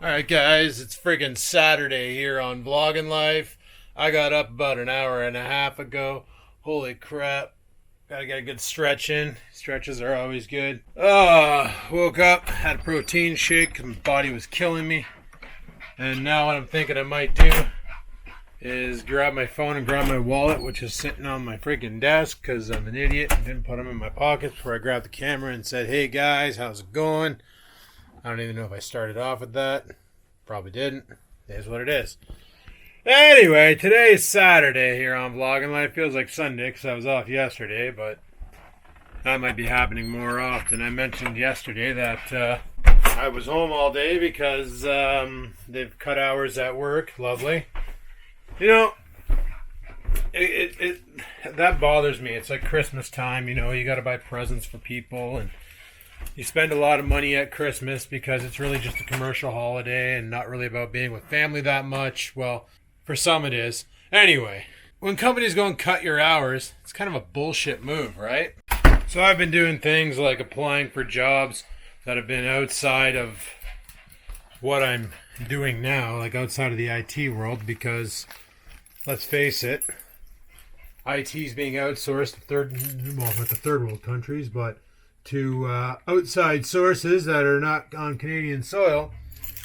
Alright guys, it's friggin' Saturday here on Vlogging Life. I got up about an hour and a half ago. Holy crap. Gotta get a good stretch in. Stretches are always good. Woke up, had a protein shake, my body was killing me. And now what I'm thinking I might do is grab my phone and grab my wallet, which is sitting on my freaking desk because I'm an idiot and didn't put them in my pockets before I grabbed the camera and said, "Hey guys, how's it going?" I don't even know if I started off with that. Probably didn't. It is what it is. Anyway, today is Saturday here on Vlogging Life. Feels like Sunday because I was off yesterday, but that might be happening more often. I mentioned yesterday that I was home all day because they've cut hours at work. Lovely. You know, that bothers me. It's like Christmas time, you know, you got to buy presents for people and you spend a lot of money at Christmas because it's really just a commercial holiday and not really about being with family that much. Well, for some it is. Anyway, when companies go and cut your hours, it's kind of a bullshit move, right? So I've been doing things like applying for jobs that have been outside of what I'm doing now, like outside of the IT world, because let's face it, IT is being outsourced not to third world countries, but to outside sources that are not on Canadian soil,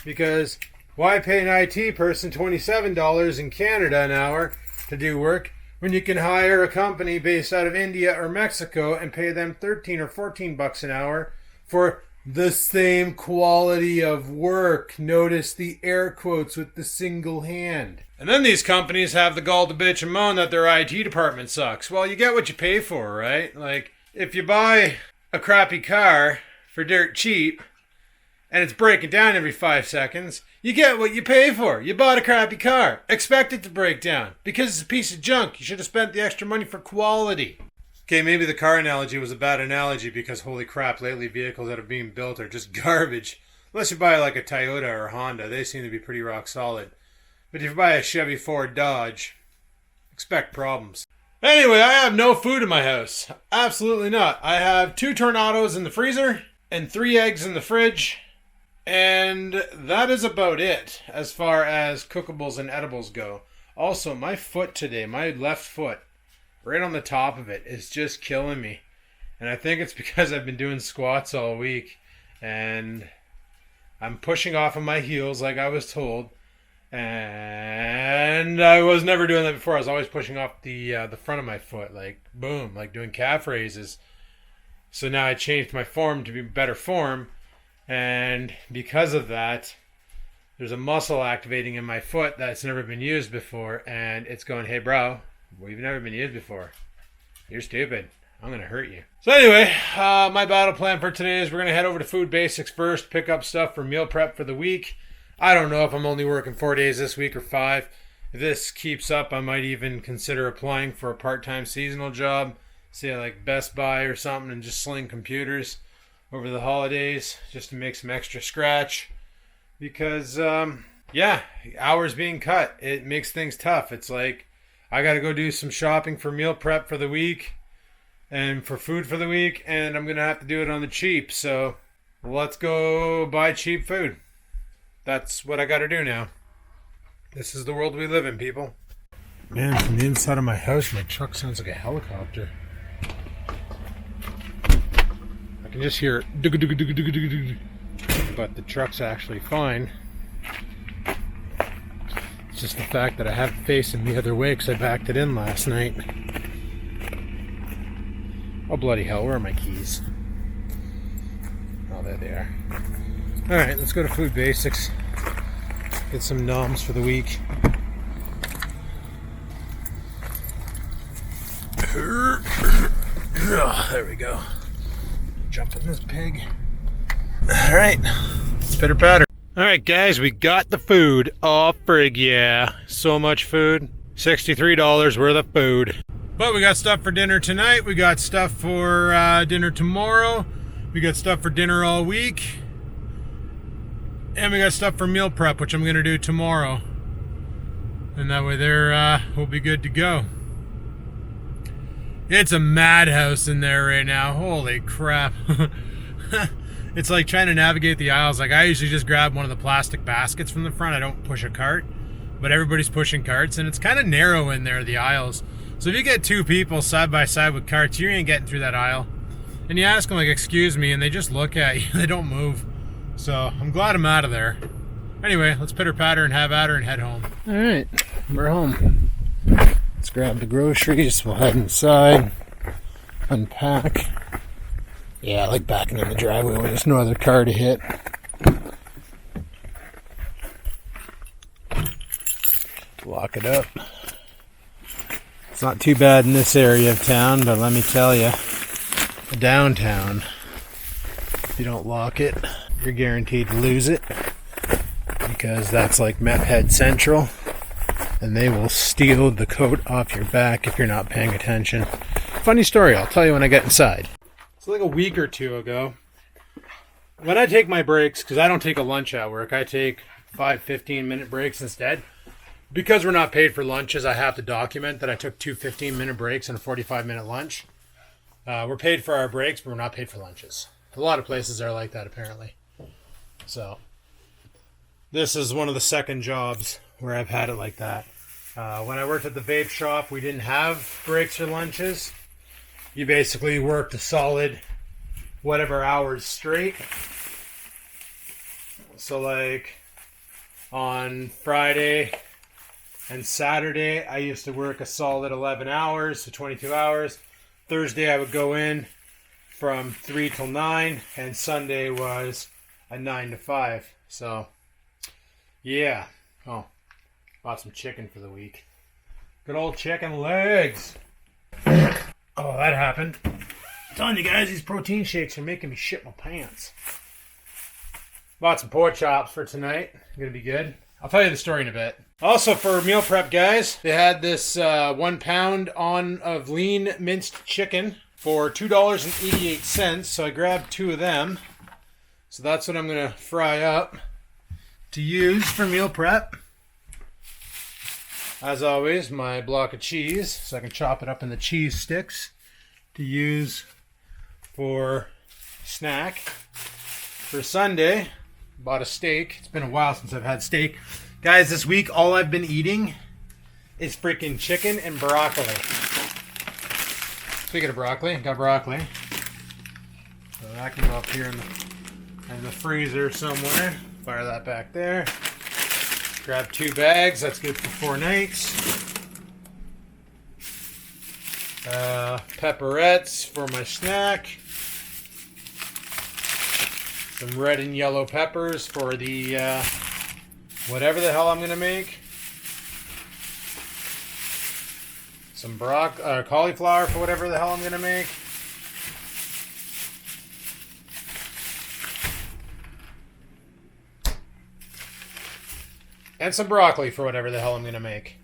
because why pay an IT person $27 in Canada an hour to do work when you can hire a company based out of India or Mexico and pay them 13 or 14 bucks an hour for the same quality of work? Notice the air quotes with the single hand. And then these companies have the gall to bitch and moan that their IT department sucks. Well, you get what you pay for, right? Like, if you buy a crappy car for dirt cheap and it's breaking down every 5 seconds, you get what you pay for. You bought a crappy car. Expect it to break down because it's a piece of junk. You should have spent the extra money for quality. Okay, maybe the car analogy was a bad analogy because holy crap, lately vehicles that are being built are just garbage. Unless you buy like a Toyota or a Honda, they seem to be pretty rock solid. But if you buy a Chevy, Ford, Dodge, expect problems. Anyway, I have no food in my house. Absolutely not. I have 2 tornadoes in the freezer and 3 eggs in the fridge. And that is about it as far as cookables and edibles go. Also, my foot today, my left foot, right on the top of it, is just killing me. And I think it's because I've been doing squats all week. And I'm pushing off of my heels like I was told. And I was never doing that before. I was always pushing off the front of my foot, like boom, like doing calf raises. So now I changed my form to be better form, and because of that, there's a muscle activating in my foot that's never been used before, and it's going, "Hey bro, we've never been used before. You're stupid. I'm gonna hurt you." So anyway, my battle plan for today is we're gonna head over to Food Basics first, pick up stuff for meal prep for the week. I don't know if I'm only working 4 days this week or 5. If this keeps up, I might even consider applying for a part-time seasonal job, say like Best Buy or something, and just sling computers over the holidays just to make some extra scratch. Because, yeah, hours being cut, it makes things tough. It's like I got to go do some shopping for meal prep for the week and for food for the week, and I'm going to have to do it on the cheap. So let's go buy cheap food. That's what I gotta do now. This is the world we live in, people. Man, from the inside of my house, my truck sounds like a helicopter. I can just hear it, but the truck's actually fine. It's just the fact that I have it facing the other way because I backed it in last night. Oh, bloody hell, where are my keys? Oh, there they are. Alright, let's go to Food Basics. Get some noms for the week. There we go. Jump in this pig. Alright, pitter patter. Alright guys, we got the food. Oh frig yeah. So much food. $63 worth of food. But we got stuff for dinner tonight. We got stuff for dinner tomorrow. We got stuff for dinner all week. And we got stuff for meal prep, which I'm going to do tomorrow. And that way we'll be good to go. It's a madhouse in there right now. Holy crap. It's like trying to navigate the aisles. Like I usually just grab one of the plastic baskets from the front. I don't push a cart, but everybody's pushing carts and it's kind of narrow in there, the aisles. So if you get two people side by side with carts, you ain't getting through that aisle. And you ask them like, excuse me, and they just look at you. They don't move. So I'm glad I'm out of there. Anyway, let's pitter patter and have at her and head home. All right, we're home. Let's grab the groceries. We'll head inside, unpack. Yeah, I like backing in the driveway when there's no other car to hit. Lock it up. It's not too bad in this area of town, but let me tell you, downtown, if you don't lock it, you're guaranteed to lose it, because that's like meth head central, and they will steal the coat off your back if you're not paying attention. Funny story, I'll tell you when I get inside. So like a week or two ago, when I take my breaks, because I don't take a lunch at work, I take 5 15-minute breaks instead. Because we're not paid for lunches, I have to document that I took 2 15-minute breaks and a 45-minute lunch. We're paid for our breaks, but we're not paid for lunches. A lot of places are like that, apparently. So, this is one of the second jobs where I've had it like that. When I worked at the vape shop, we didn't have breaks or lunches. You basically worked a solid whatever hours straight. So, like, on Friday and Saturday, I used to work a solid 11 hours to 22 hours. Thursday, I would go in from 3 till 9. And Sunday was a 9 to 5. So, yeah. Oh, bought some chicken for the week. Good old chicken legs. Oh, that happened. I'm telling you guys, these protein shakes are making me shit my pants. Bought some pork chops for tonight. Gonna be good. I'll tell you the story in a bit. Also, for meal prep, guys, they had this 1 pound of lean minced chicken for $2.88. So I grabbed 2 of them. So that's what I'm going to fry up to use for meal prep. As always, my block of cheese, so I can chop it up in the cheese sticks to use for snack. For Sunday, bought a steak. It's been a while since I've had steak. Guys, this week all I've been eating is freaking chicken and broccoli. Speaking of broccoli, got broccoli. So that can go up here in the freezer somewhere. Fire that back there. Grab 2 bags. That's good for 4 nights. Pepperettes for my snack. Some red and yellow peppers for the whatever the hell I'm going to make. Some cauliflower for whatever the hell I'm going to make. And some broccoli for whatever the hell I'm going to make.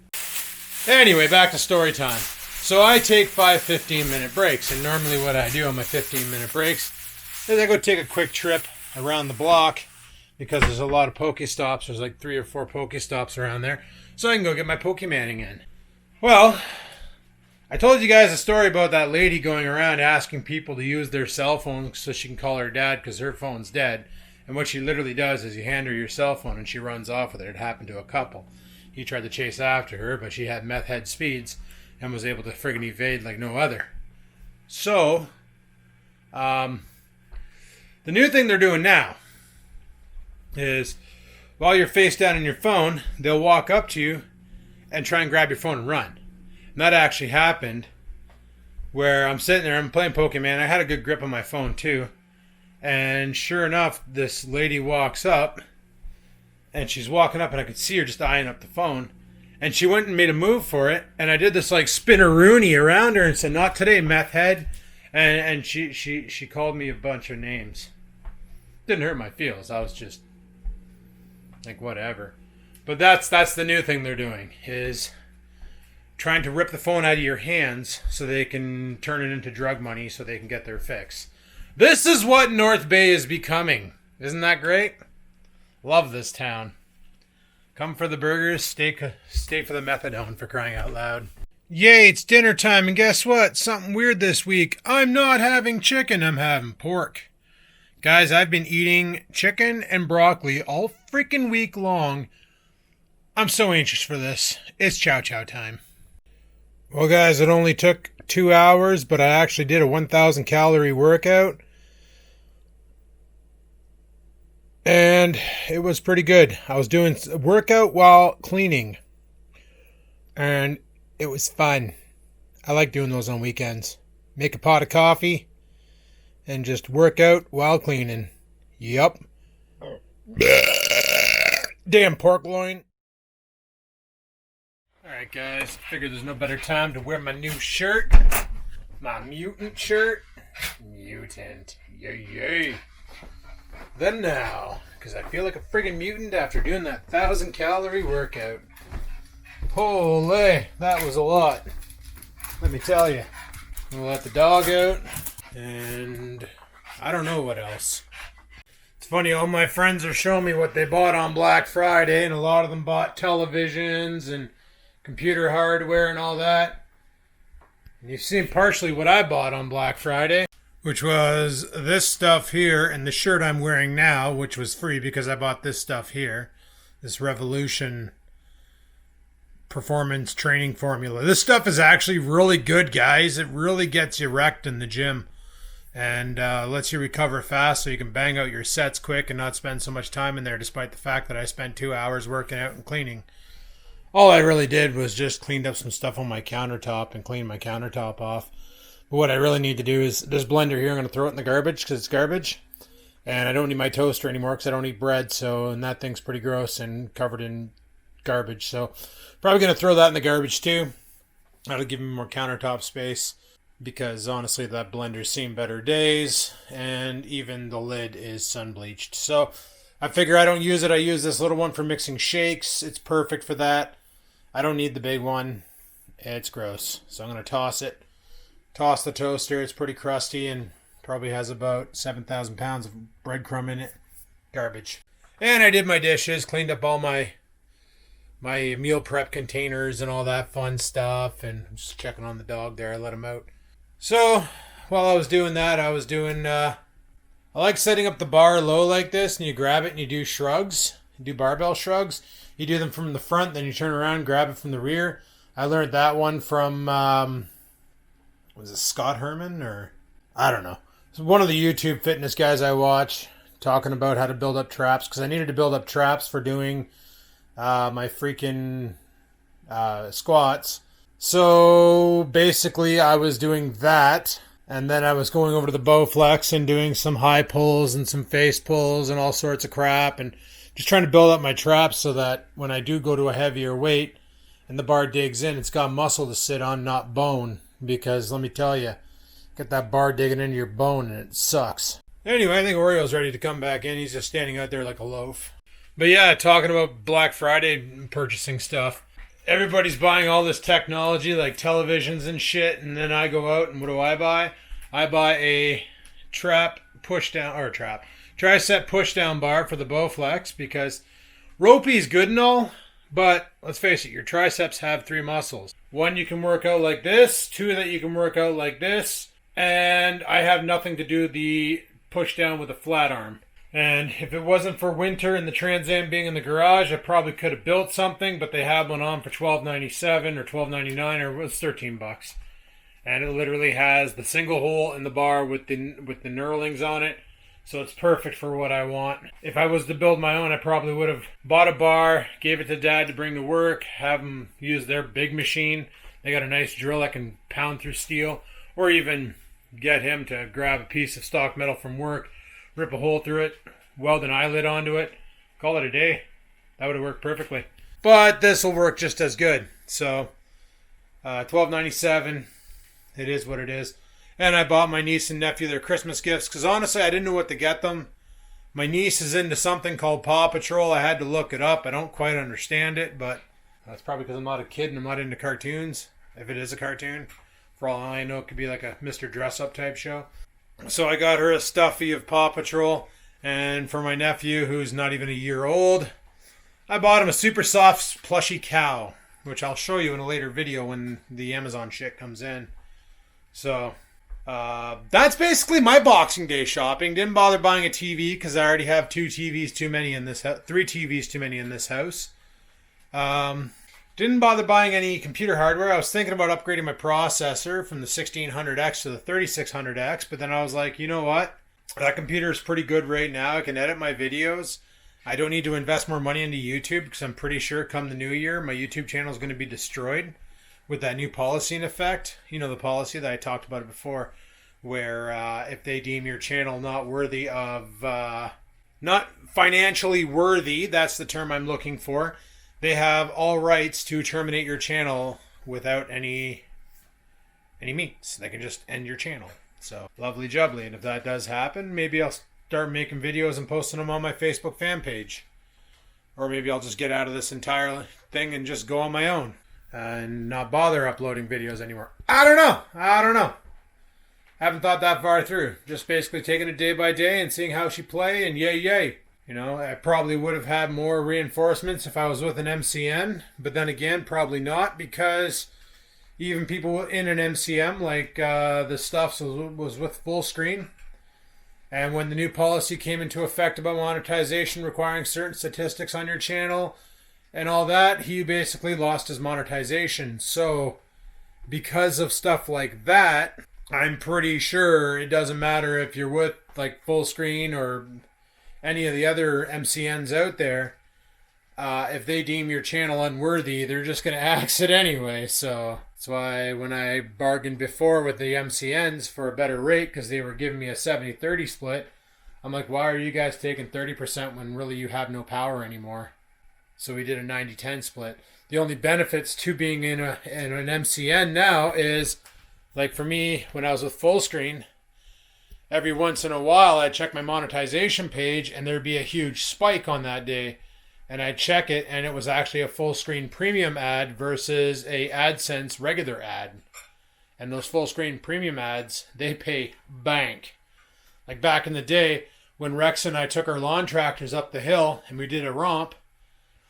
Anyway, back to story time. So I take 5 15-minute breaks, and normally what I do on my 15-minute breaks is I go take a quick trip around the block, because there's a lot of Pokestops. There's like 3 or 4 Pokestops around there. So I can go get my Pokemanning in. Well, I told you guys a story about that lady going around asking people to use their cell phone so she can call her dad because her phone's dead. And what she literally does is you hand her your cell phone and she runs off with it. It happened to a couple. He tried to chase after her, but she had meth head speeds and was able to friggin' evade like no other. So, the new thing they're doing now is while you're face down in your phone, they'll walk up to you and try and grab your phone and run. And that actually happened where I'm sitting there, I'm playing Pokemon. I had a good grip on my phone too. And sure enough, this lady walks up and she's walking up and I could see her just eyeing up the phone. And she went and made a move for it. And I did this like spinneroonie around her and said, "Not today, meth head." And she called me a bunch of names. Didn't hurt my feels. I was just like, whatever. But that's the new thing they're doing, is trying to rip the phone out of your hands so they can turn it into drug money so they can get their fix. This is what North Bay is becoming. Isn't that great? Love this town. Come for the burgers, stay for the methadone, for crying out loud. Yay, it's dinner time, and guess what? Something weird this week. I'm not having chicken, I'm having pork. Guys, I've been eating chicken and broccoli all freaking week long. I'm so anxious for this. It's chow chow time. Well, guys, it only took 2 hours, but I actually did a 1,000 calorie workout. And it was pretty good. I was doing a workout while cleaning. And it was fun. I like doing those on weekends. Make a pot of coffee and just work out while cleaning. Yup. Damn pork loin. Alright, guys. Figured there's no better time to wear my new shirt. My mutant shirt. Mutant. Yay, yay. Then now. Because I feel like a friggin' mutant after doing that 1,000 calorie workout. Holy, that was a lot. Let me tell you. I'm gonna let the dog out. And I don't know what else. It's funny, all my friends are showing me what they bought on Black Friday, and a lot of them bought televisions and computer hardware and all that. And you've seen partially what I bought on Black Friday, which was this stuff here and the shirt I'm wearing now, which was free because I bought this stuff here. This Revolution performance training formula. This stuff is actually really good, guys. It really gets you wrecked in the gym. And lets you recover fast so you can bang out your sets quick and not spend so much time in there, despite the fact that I spent 2 hours working out and cleaning. All I really did was just cleaned up some stuff on my countertop and cleaned my countertop off. But what I really need to do is this blender here, I'm going to throw it in the garbage because it's garbage. And I don't need my toaster anymore because I don't eat bread. And that thing's pretty gross and covered in garbage. So probably going to throw that in the garbage too. That'll give me more countertop space. Because honestly, that blender's seen better days, and even the lid is sun bleached. So I figure I don't use it. I use this little one for mixing shakes. It's perfect for that. I don't need the big one. It's gross. So I'm going to toss it. Toss the toaster. It's pretty crusty and probably has about 7,000 pounds of breadcrumb in it. Garbage. And I did my dishes, cleaned up all my meal prep containers and all that fun stuff. And I'm just checking on the dog there. I let him out. So, while I was doing that, I like setting up the bar low like this, and you grab it and you do shrugs. You do barbell shrugs. You do them from the front, then you turn around, grab it from the rear. I learned that one from, was it Scott Herman, or I don't know. It's one of the YouTube fitness guys I watch, talking about how to build up traps, because I needed to build up traps for doing my freaking squats. So basically I was doing that, and then I was going over to the Bowflex and doing some high pulls and some face pulls and all sorts of crap, and just trying to build up my traps so that when I do go to a heavier weight and the bar digs in, it's got muscle to sit on, not bone. Because let me tell you, get that bar digging into your bone and it sucks. Anyway, I think Oreo's ready to come back in. He's just standing out there like a loaf. But yeah, talking about Black Friday and purchasing stuff. Everybody's buying all this technology like televisions and shit, and then I go out and what do? I buy a tricep push down bar for the Bowflex, because ropey's good and all, but let's face it, your triceps have 3 muscles. 1 you can work out like this, 2 that you can work out like this, and I have nothing to do the push down with a flat arm. And if it wasn't for winter and the Trans Am being in the garage, I probably could have built something, but they had one on for $12.97 or $12.99, or it was $13. And it literally has the single hole in the bar with the knurlings on it. So it's perfect for what I want. If I was to build my own, I probably would have bought a bar, gave it to Dad to bring to work, have him use their big machine. They got a nice drill that can pound through steel, or even get him to grab a piece of stock metal from work, rip a hole through it, weld an eyelid onto it, call it a day. That would have worked perfectly. But this will work just as good. So, $12.97. It is what it is. And I bought my niece and nephew their Christmas gifts, because honestly, I didn't know what to get them. My niece is into something called Paw Patrol. I had to look it up. I don't quite understand it, but that's probably because I'm not a kid and I'm not into cartoons. If it is a cartoon, for all I know, it could be like a Mr. Dress-Up type show. So I got her a stuffy of Paw Patrol. And for my nephew, who's not even a year old, I bought him a super soft plushy cow, which I'll show you in a later video when the Amazon shit comes in. So That's basically my Boxing Day shopping. Didn't bother buying a TV because I already have 3 TVs too many in this house. Didn't bother buying any computer hardware. I was thinking about upgrading my processor from the 1600X to the 3600X, but then I was like, you know what? That computer is pretty good right now. I can edit my videos. I don't need to invest more money into YouTube because I'm pretty sure come the new year, my YouTube channel is going to be destroyed with that new policy in effect. You know, the policy that I talked about it before, where if they deem your channel not worthy of, not financially worthy, that's the term I'm looking for, they have all rights to terminate your channel without any means. They can just end your channel. So, lovely jubbly. And if that does happen, maybe I'll start making videos and posting them on my Facebook fan page. Or maybe I'll just get out of this entire thing and just go on my own and not bother uploading videos anymore. I don't know. Haven't thought that far through. Just basically taking it day by day and seeing how she play, and yay. You know, I probably would have had more reinforcements if I was with an MCN, but then again, probably not, because even people in an MCM, like the stuff was with full screen. And when the new policy came into effect about monetization requiring certain statistics on your channel and all that, he basically lost his monetization. So because of stuff like that, I'm pretty sure it doesn't matter if you're with like full screen or any of the other MCNs out there. If they deem your channel unworthy, they're just going to axe it anyway. So that's why when I bargained before with the MCNs for a better rate, because they were giving me a 70-30 split, I'm like, why are you guys taking 30% when really you have no power anymore? So we did a 90-10 split. The only benefits to being in an MCN now is, like for me, when I was with full screen, every once in a while I'd check my monetization page and there'd be a huge spike on that day. And I'd check it and it was actually a full screen premium ad versus a AdSense regular ad. And those full screen premium ads, they pay bank. Like back in the day when Rex and I took our lawn tractors up the hill and we did a romp,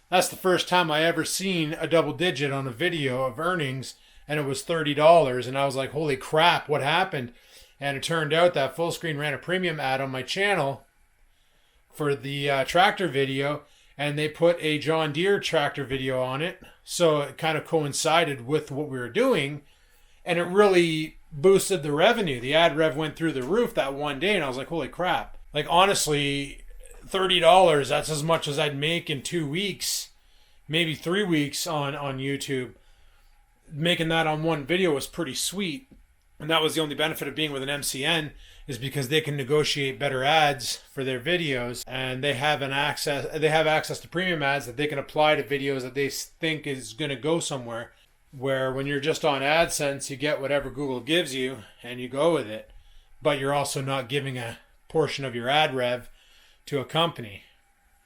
that's the first time I ever seen a double digit on a video of earnings, and it was $30. And I was like, holy crap, what happened? And it turned out that full screen ran a premium ad on my channel for the tractor video, and they put a John Deere tractor video on it. So it kind of coincided with what we were doing, and it really boosted the revenue. The ad rev went through the roof that one day, and I was like, holy crap. Like, honestly, $30, that's as much as I'd make in 2 weeks, maybe 3 weeks on YouTube. Making that on one video was pretty sweet. And that was the only benefit of being with an MCN, is because they can negotiate better ads for their videos, and they have access to premium ads that they can apply to videos that they think is going to go somewhere. Where when you're just on AdSense, you get whatever Google gives you and you go with it, but you're also not giving a portion of your ad rev to a company.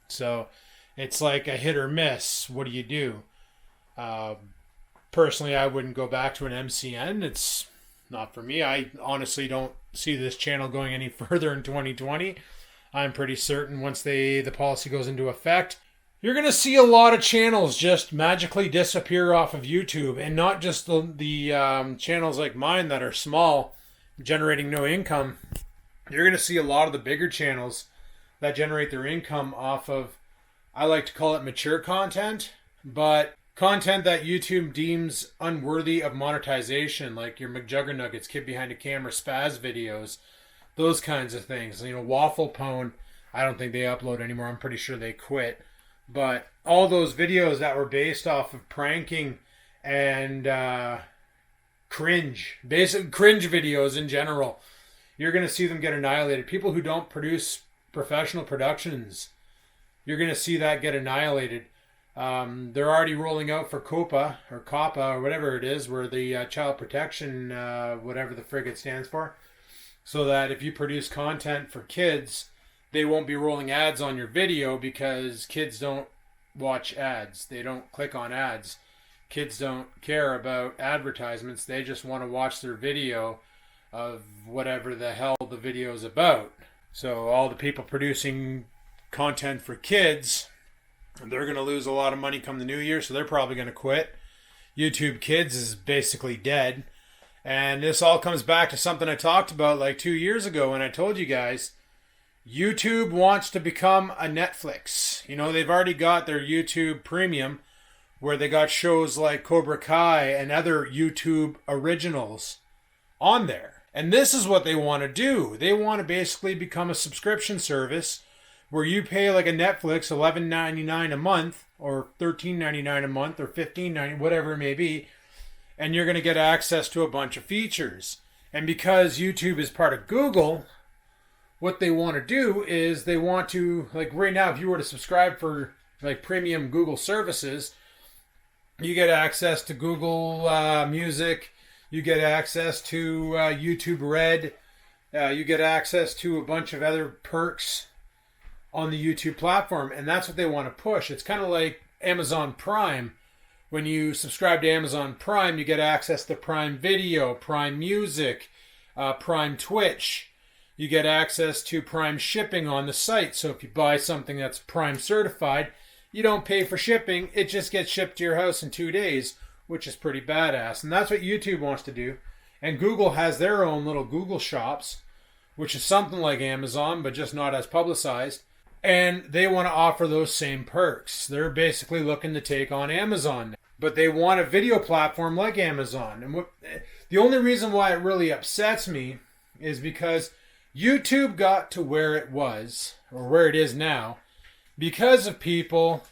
So it's like a hit or miss. What do you do? Personally, I wouldn't go back to an MCN. It's not for me. I honestly don't see this channel going any further in 2020. I'm pretty certain once the policy goes into effect, you're going to see a lot of channels just magically disappear off of YouTube, and not just the channels like mine that are small, generating no income. You're going to see a lot of the bigger channels that generate their income off of, I like to call it mature content, but content that YouTube deems unworthy of monetization, like your McJuggernuggets, Kid Behind a Camera, Spaz videos, those kinds of things. You know, Waffle Pone, I don't think they upload anymore. I'm pretty sure they quit. But all those videos that were based off of pranking and cringe videos in general, you're going to see them get annihilated. People who don't produce professional productions, you're going to see that get annihilated. They're already rolling out for COPPA or whatever it is, where the child protection, whatever the frig it stands for, so that if you produce content for kids, they won't be rolling ads on your video, because kids don't watch ads. They don't click on ads. Kids don't care about advertisements. They just want to watch their video of whatever the hell the video is about. So all the people producing content for kids, they're going to lose a lot of money come the new year, so they're probably going to quit. YouTube Kids is basically dead. And this all comes back to something I talked about like 2 years ago when I told you guys YouTube wants to become a Netflix. You know, they've already got their YouTube Premium where they got shows like Cobra Kai and other YouTube originals on there. And this is what they want to do. They want to basically become a subscription service where you pay like a Netflix $11.99 a month or $13.99 a month or $15.99, whatever it may be, and you're going to get access to a bunch of features. And because YouTube is part of Google, what they want to do is they want to, like right now, if you were to subscribe for like premium Google services, you get access to Google Music, you get access to YouTube Red, you get access to a bunch of other perks on the YouTube platform, and that's what they want to push. It's kind of like Amazon Prime. When you subscribe to Amazon Prime, you get access to Prime Video, Prime Music, Prime Twitch. You get access to Prime shipping on the site. So if you buy something that's Prime certified, you don't pay for shipping. It just gets shipped to your house in 2 days, which is pretty badass. And that's what YouTube wants to do. And Google has their own little Google Shops, which is something like Amazon, but just not as publicized. And they want to offer those same perks. They're basically looking to take on Amazon. But they want a video platform like Amazon. And the only reason why it really upsets me is because YouTube got to where it was, or where it is now, because of people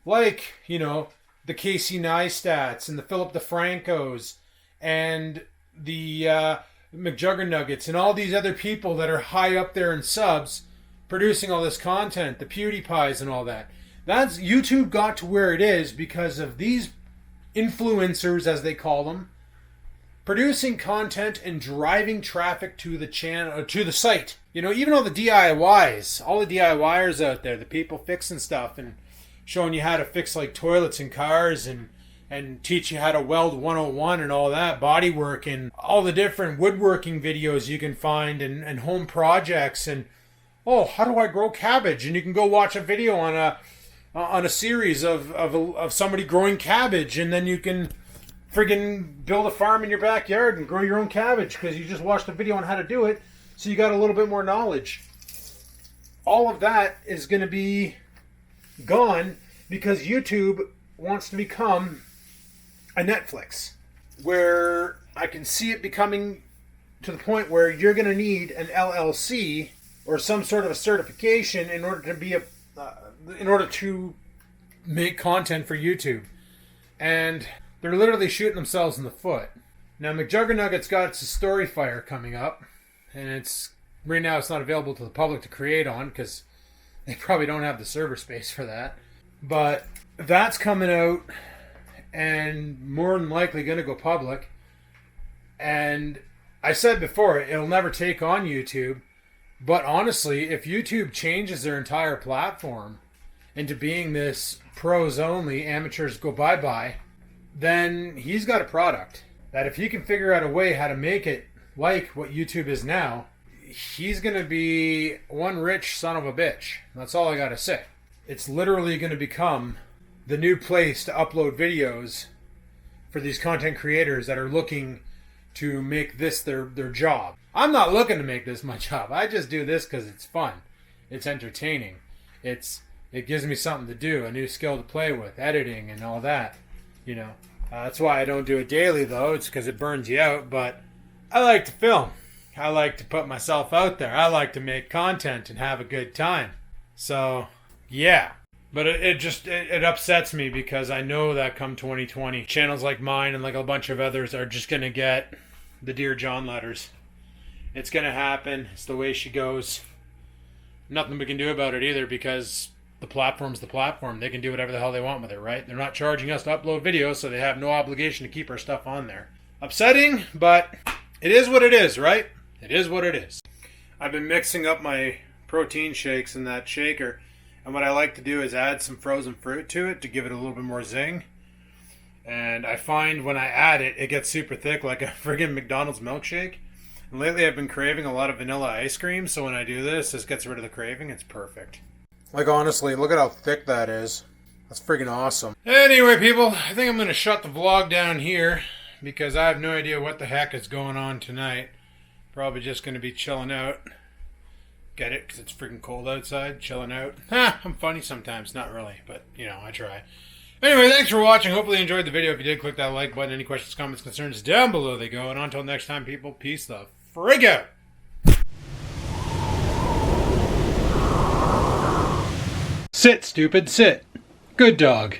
like, you know, the Casey Neistats and the Philip DeFrancos and the McJuggernuggets and all these other people that are high up there in subs producing all this content, the PewDiePies and all that. That's YouTube got to where it is because of these influencers, as they call them, producing content and driving traffic to the channel or to the site. You know, even all the DIYs, all the DIYers out there, the people fixing stuff and showing you how to fix like toilets and cars and teach you how to weld 101 and all that, body work and all the different woodworking videos you can find and home projects and, oh, how do I grow cabbage? And you can go watch a video on a series of somebody growing cabbage, and then you can friggin' build a farm in your backyard and grow your own cabbage because you just watched a video on how to do it, so you got a little bit more knowledge. All of that is going to be gone because YouTube wants to become a Netflix, where I can see it becoming to the point where you're going to need an LLC or some sort of a certification in order to be in order to make content for YouTube. And they're literally shooting themselves in the foot. Now, McJuggernuggets got its Story Fire coming up, and it's right now it's not available to the public to create on because they probably don't have the server space for that. But that's coming out and more than likely going to go public. And I said before, it'll never take on YouTube. But honestly, if YouTube changes their entire platform into being this pros only, amateurs go bye-bye, then he's got a product that if he can figure out a way how to make it like what YouTube is now, he's going to be one rich son of a bitch. That's all I got to say. It's literally going to become the new place to upload videos for these content creators that are looking to make this their job. I'm not looking to make this my job. I just do this because it's fun. It's entertaining. It gives me something to do, a new skill to play with, editing and all that. You know, that's why I don't do it daily, though. It's because it burns you out. But I like to film. I like to put myself out there. I like to make content and have a good time. So, yeah. But it upsets me because I know that come 2020, channels like mine and like a bunch of others are just going to get the Dear John letters. It's going to happen. It's the way she goes. Nothing we can do about it either because the platform's the platform. They can do whatever the hell they want with it, right? They're not charging us to upload videos, so they have no obligation to keep our stuff on there. Upsetting, but it is what it is, right? It is what it is. I've been mixing up my protein shakes in that shaker, and what I like to do is add some frozen fruit to it to give it a little bit more zing. And I find when I add it, it gets super thick like a friggin' McDonald's milkshake. And lately I've been craving a lot of vanilla ice cream, so when I do this gets rid of the craving. It's perfect. Like, honestly, look at how thick that is. That's friggin' awesome. Anyway, people, I think I'm going to shut the vlog down here because I have no idea what the heck is going on tonight. Probably just going to be chilling out. Get it? Because it's freaking cold outside. Chilling out. I'm funny sometimes. Not really, but, you know, I try. Anyway, thanks for watching. Hopefully you enjoyed the video. If you did, click that like button. Any questions, comments, concerns, down below they go. And until next time, people, peace the frig out. Sit, stupid, sit. Good dog.